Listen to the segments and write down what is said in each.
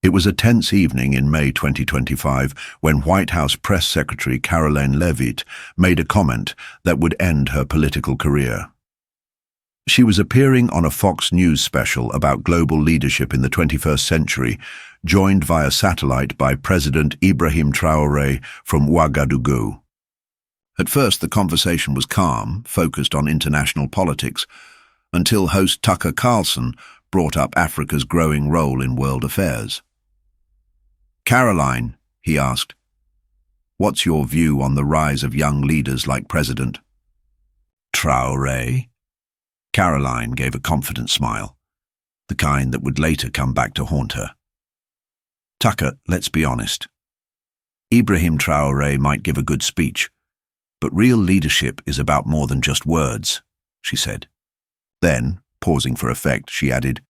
It was a tense evening in May 2025 when White House Press Secretary Karoline Leavitt made a comment that would end her political career. She was appearing on a Fox News special about global leadership in the 21st century, joined via satellite by President IBRAHIM Traoré from Ouagadougou. At first, the conversation was calm, focused on international politics, until host Tucker Carlson brought up Africa's growing role in world affairs. "Caroline," he asked, "what's your view on the rise of young leaders like President Traoré?" Caroline gave a confident smile, the kind that would later come back to haunt her. "Tucker, let's be honest. IBRAHIM Traoré might give a good speech, but real leadership is about more than just words," she said. Then, pausing for effect, she added,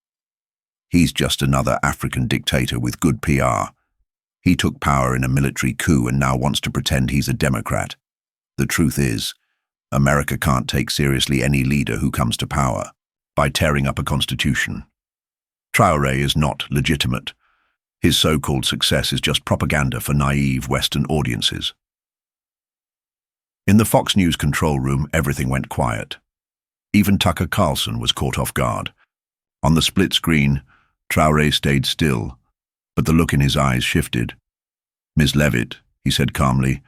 "He's just another African dictator with good PR. He took power in a military coup and now wants to pretend he's a Democrat. The truth is, America can't take seriously any leader who comes to power by tearing up a constitution. Traoré is not legitimate. His so-called success is just propaganda for naive Western audiences." In the Fox News control room, everything went quiet. Even Tucker Carlson was caught off guard. On the split screen, Traoré stayed still, but the look in his eyes shifted. "Ms. Leavitt," he said calmly,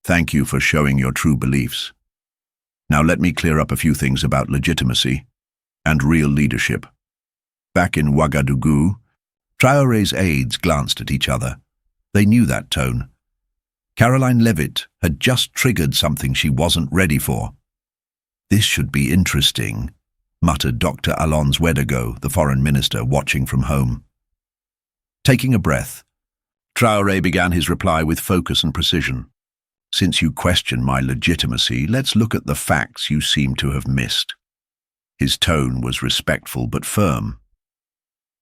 "thank you for showing your true beliefs. Now let me clear up a few things about legitimacy and real leadership." Back in Ouagadougou, Traoré's aides glanced at each other. They knew that tone. Karoline Leavitt had just triggered something she wasn't ready for. "This should be interesting," muttered Dr. Alonso Wedego, the foreign minister, watching from home. Taking a breath, Traoré began his reply with focus and precision. "Since you question my legitimacy, let's look at the facts you seem to have missed." His tone was respectful but firm.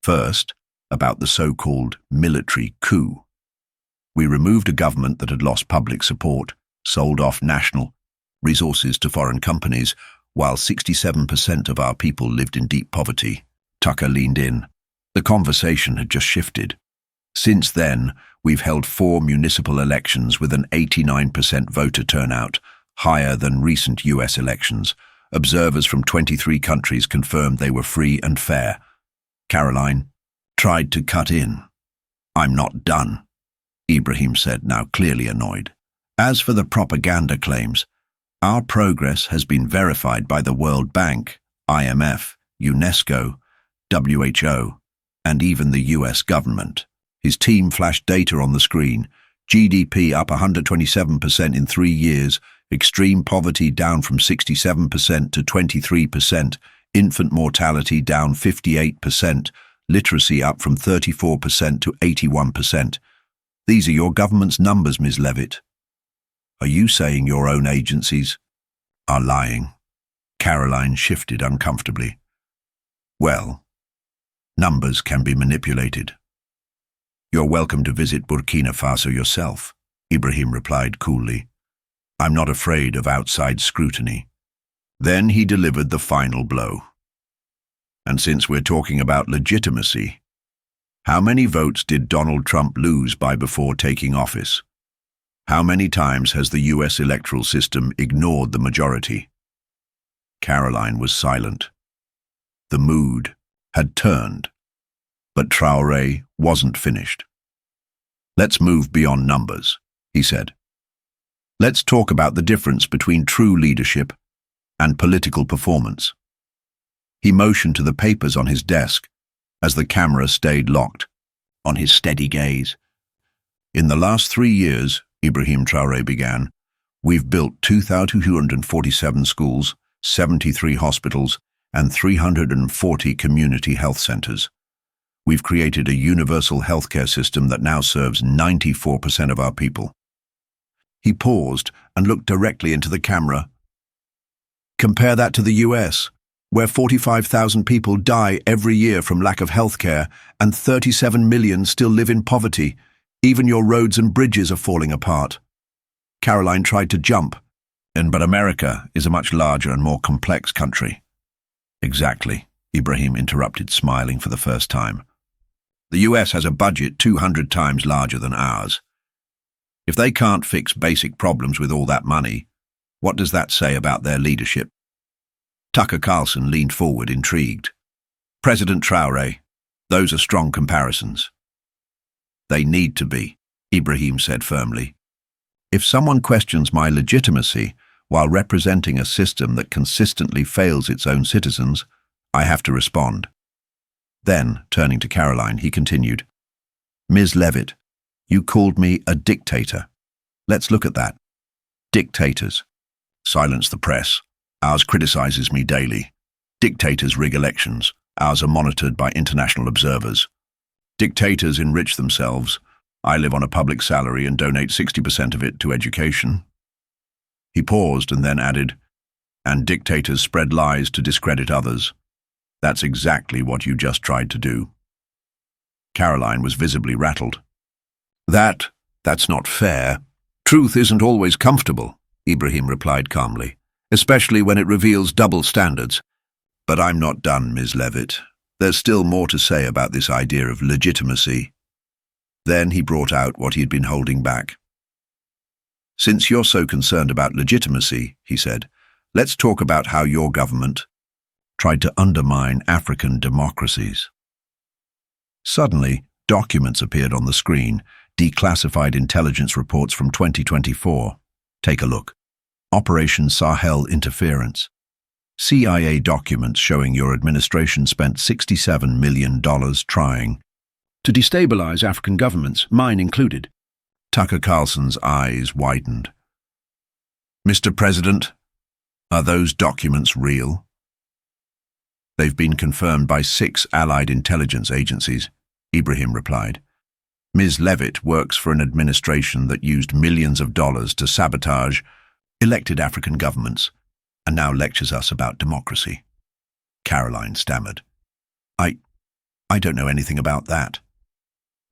First, about the so-called military coup. We removed a government that had lost public support, sold off national resources to foreign companies, while 67% of our people lived in deep poverty. Tucker leaned in. The conversation had just shifted. "Since then, we've held 4 municipal elections with an 89% voter turnout, higher than recent US elections. Observers from 23 countries confirmed they were free and fair." Caroline tried to cut in. "I'm not done," IBRAHIM said, now clearly annoyed. "As for the propaganda claims, our progress has been verified by the World Bank, IMF, UNESCO, WHO, and even the US government." His team flashed data on the screen. GDP up 127% in 3 years, extreme poverty down from 67% to 23%, infant mortality down 58%, literacy up from 34% to 81%. "These are your government's numbers, Ms. Leavitt. Are you saying your own agencies are lying?" Caroline shifted uncomfortably. "Well, numbers can be manipulated. You're welcome to visit Burkina Faso yourself," IBRAHIM replied coolly. "I'm not afraid of outside scrutiny." Then he delivered the final blow. "And since we're talking about legitimacy, how many votes did Donald Trump lose by before taking office? How many times has the US electoral system ignored the majority?" Caroline was silent. The mood had turned, but Traoré wasn't finished. "Let's move beyond numbers," he said. "Let's talk about the difference between true leadership and political performance." He motioned to the papers on his desk as the camera stayed locked on his steady gaze. "In the last 3 years," IBRAHIM Traoré began, "we've built 2,247 schools, 73 hospitals, and 340 community health centers. We've created a universal healthcare system that now serves 94% of our people." He paused and looked directly into the camera. "Compare that to the US, where 45,000 people die every year from lack of healthcare and 37 million still live in poverty. Even your roads and bridges are falling apart." Caroline tried to jump, but America is a much larger and more complex country. "Exactly," IBRAHIM interrupted, smiling for the first time. The US has a budget 200 times larger than ours. If they can't fix basic problems with all that money, what does that say about their leadership? Tucker Carlson leaned forward, intrigued. President Traoré, those are strong comparisons. They need to be, Ibrahim said firmly. If someone questions my legitimacy while representing a system that consistently fails its own citizens, I have to respond. Then, turning to Karoline, he continued, Ms. Leavitt, you called me a dictator. Let's look at that. Dictators. Silence the press. Ours criticizes me daily. Dictators rig elections. Ours are monitored by international observers. Dictators enrich themselves. I live on a public salary and donate 60% of it to education. He paused and then added, and dictators spread lies to discredit others. That's exactly what you just tried to do. Karoline was visibly rattled. That's not fair. Truth isn't always comfortable, Ibrahim replied calmly, especially when it reveals double standards. But I'm not done, Ms. Leavitt. There's still more to say about this idea of legitimacy. Then he brought out what he had been holding back. Since you're so concerned about legitimacy, he said, let's talk about how your government tried to undermine African democracies. Suddenly, documents appeared on the screen, declassified intelligence reports from 2024. Take a look. Operation Sahel Interference. CIA documents showing your administration spent $67 million trying to destabilize African governments, mine included. Tucker Carlson's eyes widened. Mr. President, are those documents real? They've been confirmed by 6 allied intelligence agencies, Ibrahim replied. Ms. Leavitt works for an administration that used millions of dollars to sabotage elected African governments and now lectures us about democracy. Karoline stammered. I don't know anything about that.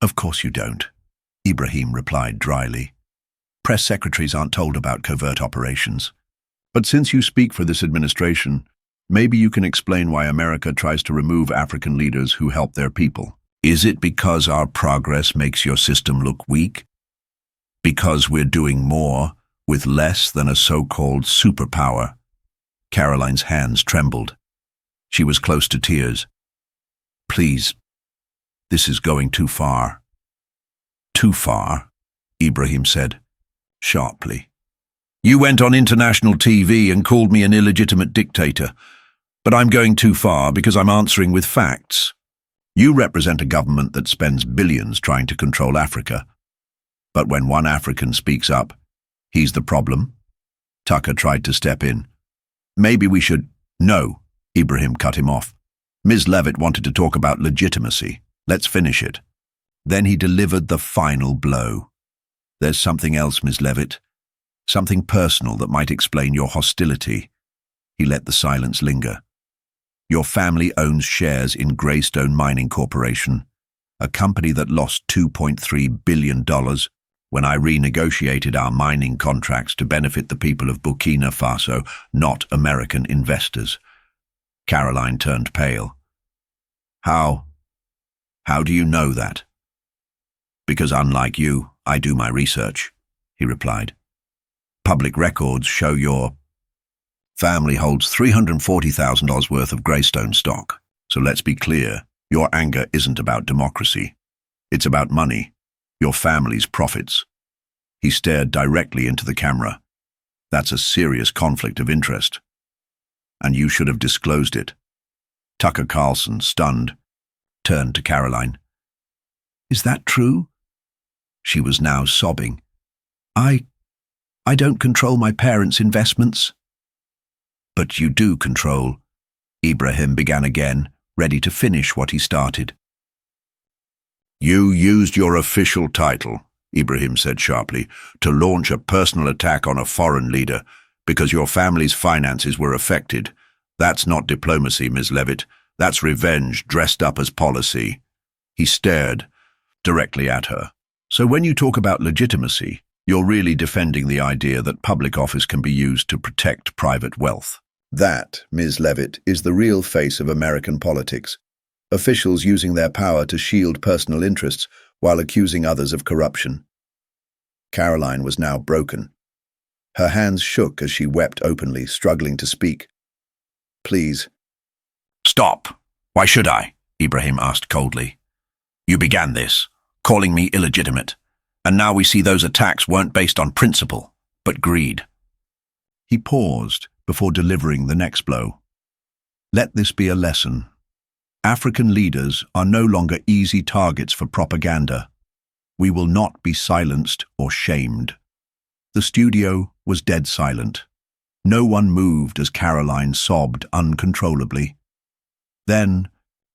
Of course you don't, Ibrahim replied dryly. Press secretaries aren't told about covert operations. But since you speak for this administration, maybe you can explain why America tries to remove African leaders who help their people. Is it because our progress makes your system look weak? Because we're doing more with less than a so-called superpower? Karoline's hands trembled. She was close to tears. Please, this is going too far. Too far, Ibrahim said, sharply. You went on international TV and called me an illegitimate dictator, but I'm going too far because I'm answering with facts. You represent a government that spends billions trying to control Africa. But when one African speaks up, he's the problem. Tucker tried to step in. Maybe we should... No, Ibrahim cut him off. Ms. Leavitt wanted to talk about legitimacy. Let's finish it. Then he delivered the final blow. There's something else, Ms. Leavitt. Something personal that might explain your hostility. He let the silence linger. Your family owns shares in Greystone Mining Corporation, a company that lost $2.3 billion when I renegotiated our mining contracts to benefit the people of Burkina Faso, not American investors. Karoline turned pale. How do you know that? Because unlike you, I do my research, he replied. Public records show your family holds $340,000 worth of Greystone stock. So let's be clear, your anger isn't about democracy. It's about money, your family's profits. He stared directly into the camera. That's a serious conflict of interest. And you should have disclosed it. Tucker Carlson, stunned, turned to Karoline. Is that true? She was now sobbing. I don't control my parents' investments. But you do control, Ibrahim began again, ready to finish what he started. You used your official title, Ibrahim said sharply, to launch a personal attack on a foreign leader because your family's finances were affected. That's not diplomacy, Ms. Leavitt. That's revenge dressed up as policy. He stared directly at her. So when you talk about legitimacy, you're really defending the idea that public office can be used to protect private wealth. That, Ms. Leavitt, is the real face of American politics. officials using their power to shield personal interests while accusing others of corruption. Karoline was now broken. Her hands shook as she wept openly, struggling to speak. "Please." "Stop. Why should I?" Ibrahim asked coldly. "You began this, calling me illegitimate, and now we see those attacks weren't based on principle, but greed." He paused before delivering the next blow. "Let this be a lesson. African leaders are no longer easy targets for propaganda. We will not be silenced or shamed." The studio was dead silent. No one moved as Karoline sobbed uncontrollably. Then,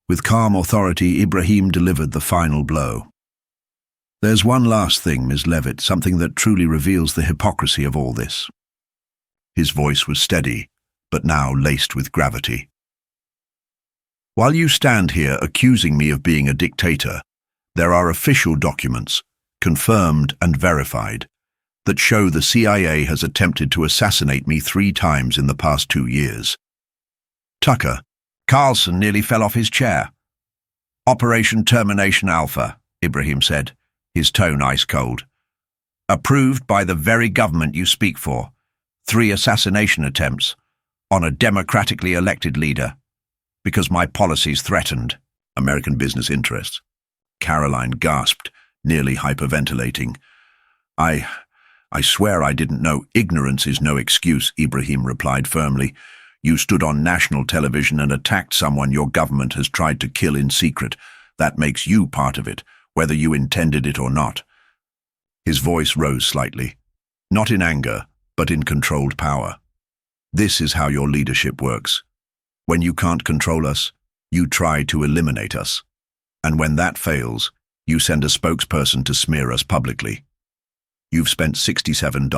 with calm authority, Ibrahim delivered the final blow. "There's one last thing, Ms. Leavitt, something that truly reveals the hypocrisy of all this." His voice was steady, but now laced with gravity. "While you stand here accusing me of being a dictator, there are official documents, confirmed and verified, that show the CIA has attempted to assassinate me 3 times in the past 2 years. Tucker, Carlson nearly fell off his chair. Operation Termination Alpha, Ibrahim said, his tone ice cold. Approved by the very government you speak for. 3 assassination attempts on a democratically elected leader. Because my policies threatened American business interests." Karoline gasped, nearly hyperventilating. I swear I didn't know. "Ignorance is no excuse," Ibrahim replied firmly. "You stood on national television and attacked someone your government has tried to kill in secret. That makes you part of it, whether you intended it or not." His voice rose slightly, not in anger, but in controlled power. "This is how your leadership works. When you can't control us, you try to eliminate us. And when that fails, you send a spokesperson to smear us publicly. You've spent $67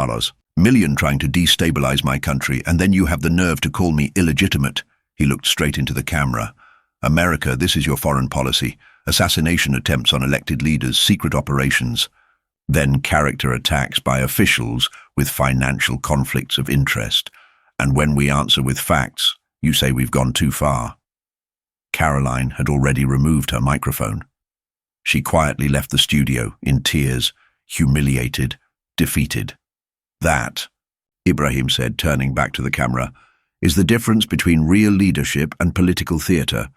million trying to destabilize my country, and then you have the nerve to call me illegitimate." He looked straight into the camera. "America, this is your foreign policy. Assassination attempts on elected leaders, secret operations. Then character attacks by officials with financial conflicts of interest. And when we answer with facts, you say we've gone too far." Karoline had already removed her microphone. She quietly left the studio, in tears, humiliated, defeated. "That," Ibrahim said, turning back to the camera, "is the difference between real leadership and political theatre.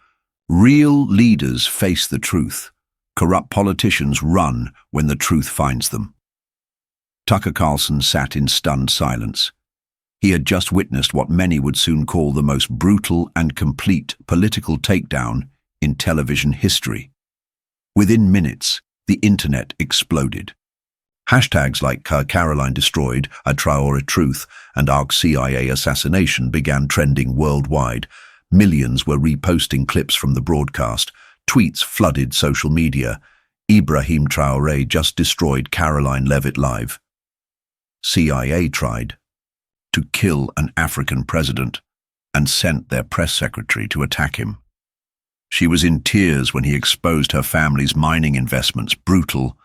Real leaders face the truth. Corrupt politicians run when the truth finds them." Tucker Carlson sat in stunned silence. He had just witnessed what many would soon call the most brutal and complete political takedown in television history. Within minutes, the internet exploded. Hashtags like Karoline Destroyed, Traoré Truth, and ARC CIA Assassination began trending worldwide. Millions were reposting clips from the broadcast. Tweets flooded social media. "Ibrahim Traoré just destroyed Karoline Leavitt live." CIA tried to kill an African president and sent their press secretary to attack him. She was in tears when he exposed her family's mining investments. Brutal.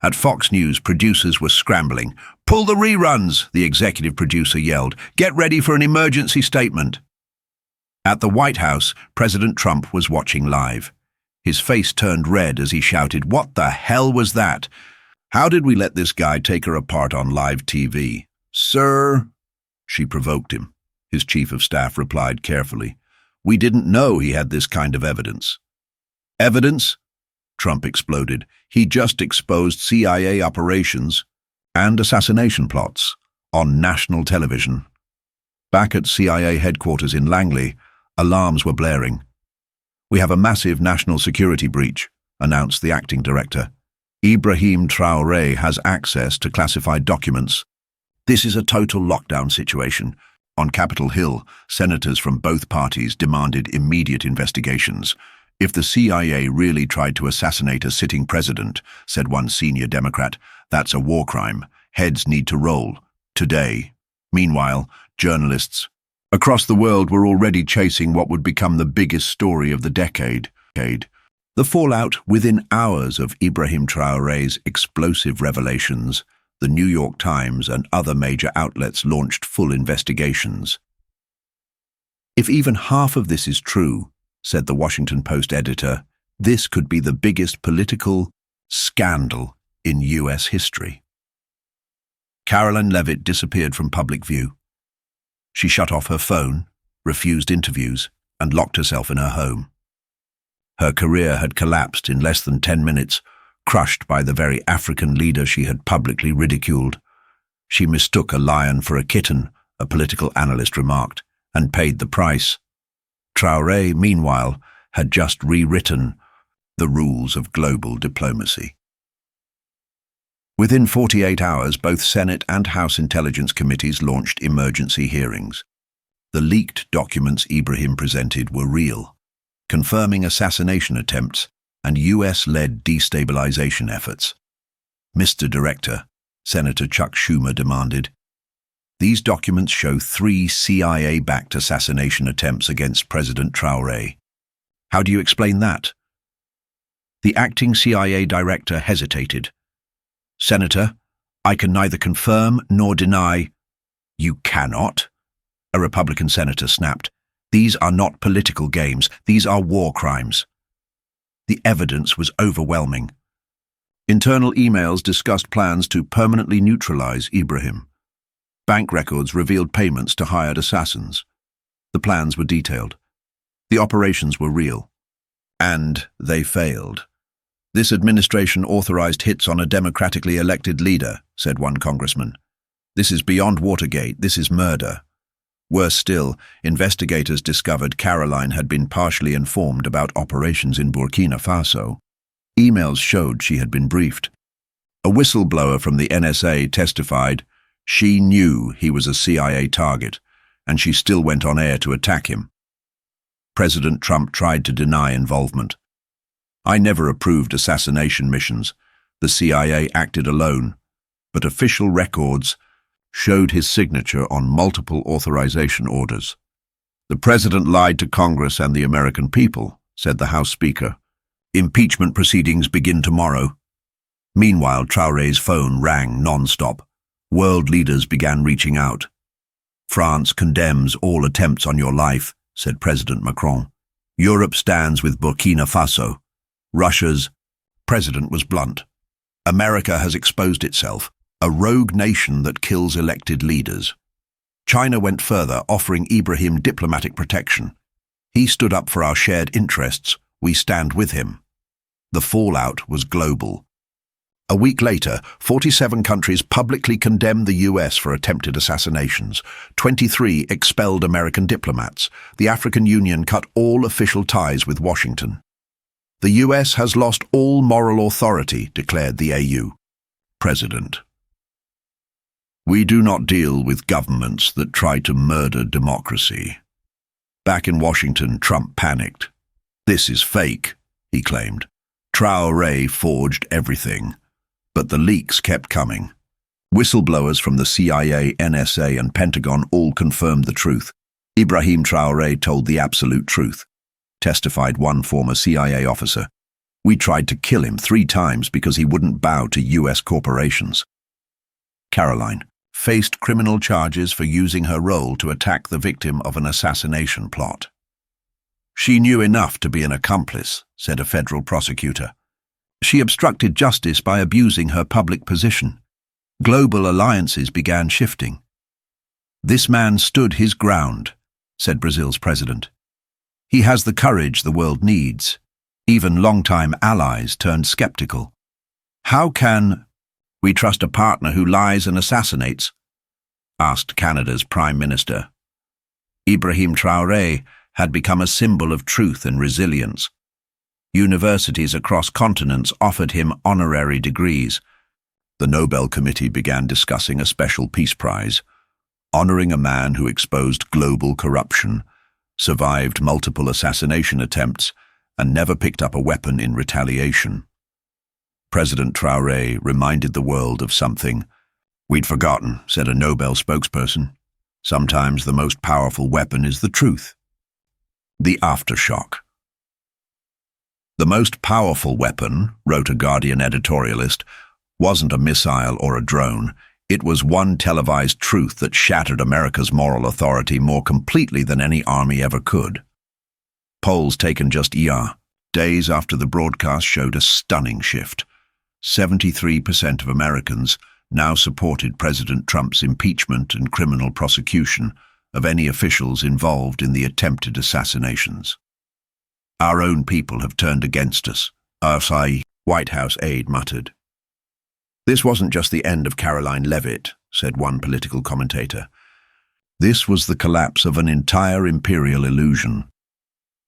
At Fox News, producers were scrambling. "Pull the reruns," the executive producer yelled. "Get ready for an emergency statement." At the White House, President Trump was watching live. His face turned red as he shouted, "What the hell was that? How did we let this guy take her apart on live TV?" "Sir," she provoked him. His chief of staff replied carefully, "We didn't know he had this kind of evidence." "Evidence?" Trump exploded. "He just exposed CIA operations and assassination plots on national television." Back at CIA headquarters in Langley, alarms were blaring. "We have a massive national security breach," announced the acting director. "Ibrahim Traoré has access to classified documents. This is a total lockdown situation." On Capitol Hill, senators from both parties demanded immediate investigations. "If the CIA really tried to assassinate a sitting president," said one senior Democrat, "that's a war crime. Heads need to roll. Today." Meanwhile, journalists across the world were already chasing what would become the biggest story of the decade. The fallout within hours of Ibrahim Traoré's explosive revelations. The New York Times and other major outlets launched full investigations. If even half of this is true, said the Washington Post editor. This could be the biggest political scandal in U.S. history. Karoline Leavitt disappeared from public view. She shut off her phone, refused interviews, and locked herself in her home. Her career had collapsed in less than 10 minutes, crushed by the very African leader she had publicly ridiculed. She mistook a lion for a kitten, a political analyst remarked, and paid the price. Traoré, meanwhile, had just rewritten the rules of global diplomacy. Within 48 hours, both Senate and House Intelligence Committees launched emergency hearings. The leaked documents Ibrahim presented were real, confirming assassination attempts and US-led destabilization efforts. Mr. Director, Senator Chuck Schumer demanded, these documents show 3 CIA-backed assassination attempts against President Traoré. How do you explain that? The acting CIA director hesitated. Senator, I can neither confirm nor deny. You cannot? A Republican senator snapped. These are not political games. These are war crimes. The evidence was overwhelming. Internal emails discussed plans to permanently neutralize Ibrahim. Bank records revealed payments to hired assassins. The plans were detailed. The operations were real. And they failed. This administration authorized hits on a democratically elected leader, said one congressman. This is beyond Watergate. This is murder. Worse still, investigators discovered Karoline had been partially informed about operations in Burkina Faso. Emails showed she had been briefed. A whistleblower from the NSA testified she knew he was a CIA target, and she still went on air to attack him. President Trump tried to deny involvement. I never approved assassination missions. The CIA acted alone, but official records showed his signature on multiple authorization orders. The president lied to Congress and the American people, said the House Speaker. Impeachment proceedings begin tomorrow. Meanwhile, Traoré's phone rang non-stop. World leaders began reaching out. France condemns all attempts on your life, said President Macron. Europe stands with Burkina Faso. Russia's president was blunt. America has exposed itself, a rogue nation that kills elected leaders. China went further, offering Ibrahim diplomatic protection. He stood up for our shared interests. We stand with him. The fallout was global. A week later, 47 countries publicly condemned the US for attempted assassinations. 23 expelled American diplomats. The African Union cut all official ties with Washington. The US has lost all moral authority, declared the AU. President. We do not deal with governments that try to murder democracy. Back in Washington, Trump panicked. This is fake, he claimed. Traoré forged everything. But the leaks kept coming. Whistleblowers from the CIA, NSA, and Pentagon all confirmed the truth. Ibrahim Traoré told the absolute truth, testified one former CIA officer. We tried to kill him 3 times because he wouldn't bow to US corporations. Karoline faced criminal charges for using her role to attack the victim of an assassination plot. She knew enough to be an accomplice, said a federal prosecutor. She obstructed justice by abusing her public position. Global alliances began shifting. This man stood his ground, said Brazil's president. He has the courage the world needs. Even longtime allies turned skeptical. How can we trust a partner who lies and assassinates? Asked Canada's Prime Minister. Ibrahim Traoré had become a symbol of truth and resilience. Universities across continents offered him honorary degrees. The Nobel Committee began discussing a special peace prize, honoring a man who exposed global corruption, survived multiple assassination attempts, and never picked up a weapon in retaliation. President Traoré reminded the world of something we'd forgotten, said a Nobel spokesperson. Sometimes the most powerful weapon is the truth. The aftershock. The most powerful weapon, wrote a Guardian editorialist, wasn't a missile or a drone. It was one televised truth that shattered America's moral authority more completely than any army ever could. Polls taken just days after the broadcast showed a stunning shift. 73% of Americans now supported President Trump's impeachment and criminal prosecution of any officials involved in the attempted assassinations. "Our own people have turned against us," RSI White House aide muttered. "This wasn't just the end of Karoline Leavitt," said one political commentator. "This was the collapse of an entire imperial illusion."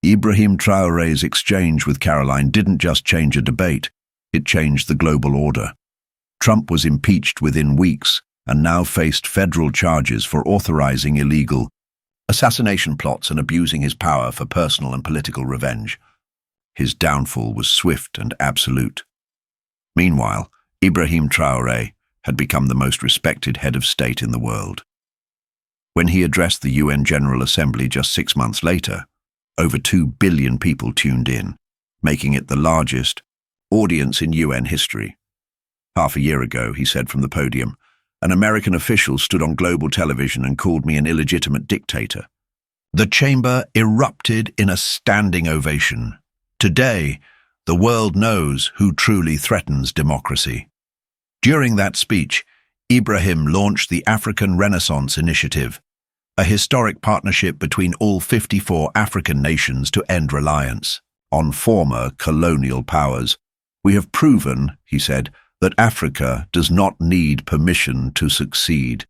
IBRAHIM Traoré's exchange with Karoline didn't just change a debate, it changed the global order. Trump was impeached within weeks and now faced federal charges for authorizing illegal assassination plots and abusing his power for personal and political revenge. His downfall was swift and absolute. Meanwhile, IBRAHIM Traoré had become the most respected head of state in the world. When he addressed the UN General Assembly just 6 months later, over 2 billion people tuned in, making it the largest audience in UN history. Half a year ago, he said from the podium, an American official stood on global television and called me an illegitimate dictator. The chamber erupted in a standing ovation. Today, the world knows who truly threatens democracy. During that speech, IBRAHIM launched the African Renaissance Initiative, a historic partnership between all 54 African nations to end reliance on former colonial powers. "We have proven," he said, "that Africa does not need permission to succeed."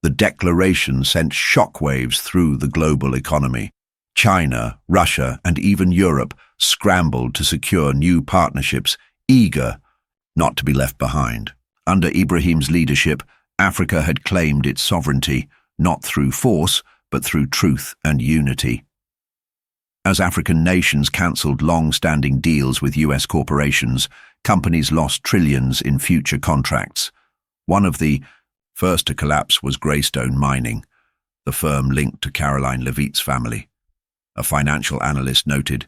The declaration sent shockwaves through the global economy. China, Russia, and even Europe scrambled to secure new partnerships, eager not to be left behind. Under IBRAHIM's leadership, Africa had claimed its sovereignty, not through force, but through truth and unity. As African nations cancelled long-standing deals with US corporations, companies lost trillions in future contracts. One of the first to collapse was Greystone Mining, the firm linked to Karoline Leavitt's family. A financial analyst noted,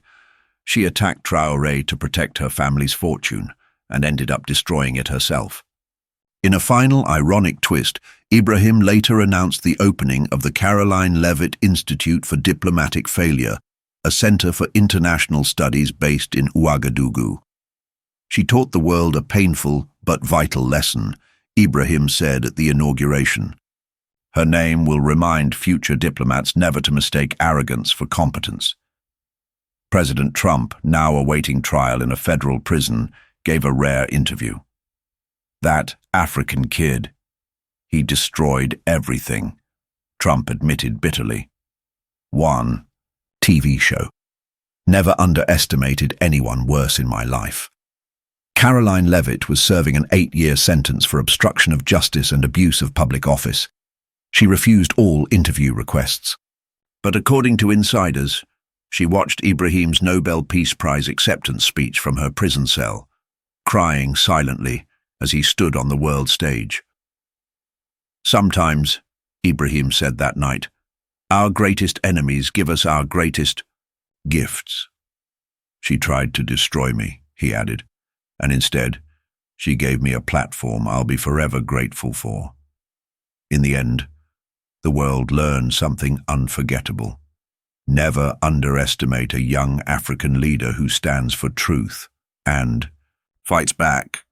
she attacked Traoré to protect her family's fortune and ended up destroying it herself. In a final ironic twist, IBRAHIM later announced the opening of the Karoline Leavitt Institute for Diplomatic Failure, a center for international studies based in Ouagadougou. She taught the world a painful but vital lesson, IBRAHIM said at the inauguration. Her name will remind future diplomats never to mistake arrogance for competence. President Trump, now awaiting trial in a federal prison, gave a rare interview. That African kid, he destroyed everything, Trump admitted bitterly. One TV show. Never underestimated anyone worse in my life. Karoline Leavitt was serving an 8-year sentence for obstruction of justice and abuse of public office. She refused all interview requests. But according to insiders, she watched IBRAHIM's Nobel Peace Prize acceptance speech from her prison cell, crying silently as he stood on the world stage. Sometimes, IBRAHIM said that night, our greatest enemies give us our greatest gifts. She tried to destroy me, he added, and instead, she gave me a platform I'll be forever grateful for. In the end, the world learned something unforgettable. Never underestimate a young African leader who stands for truth and fights back.